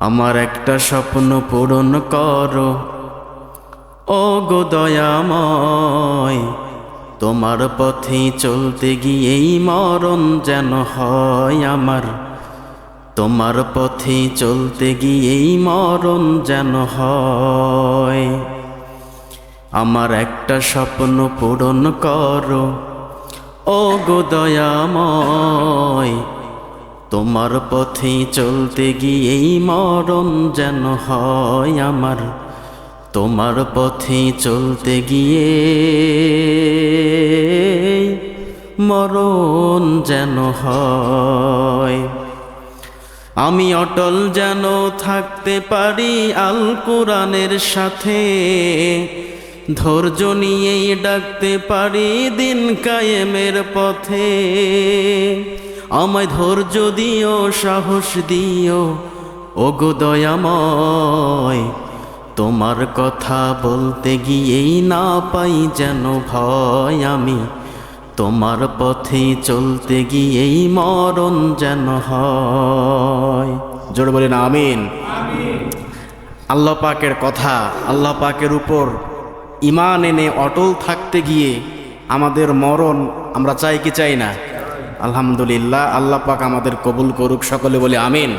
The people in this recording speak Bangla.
আমার একটা স্বপ্ন পূরণ করো ও গো দয়াময়, তোমার পথে চলতে গিয়েই মরণ যেন হয় আমার। তোমার পথে চলতে গিয়েই মরণ যেন হয়। আমার একটা স্বপ্ন পূরণ করো ও গো দয়াময়, তোমার পথে চলতে গিয়েই মরণ যেন হয় আমার। তোমার পথে চলতে গিয়ে মরণ যেন হয়। আমি অটল যেন থাকতে পারি আল কোরআনের সাথে, ধৈর্য নিয়েই ডাকতে পারি দিন কায়েমের পথে। আমায় ধৈর্য দিও, সাহস দিও ও গো দয়াময়, তোমার কথা বলতে গিয়েই না পাই যেন ভয় আমি। তোমার পথে চলতে গিয়েই মরণ যেন হয়। জোরে বলেন আমিন। আল্লাহ পাকের কথা, আল্লাহ পাকের উপর ঈমান এনে অটল থাকতে গিয়ে আমাদের মরণ আমরা চাই কি চাই না? আলহামদুলিল্লাহ, আল্লাহ পাক আমাদের কবুল করুক, সকলে বলে আমিন।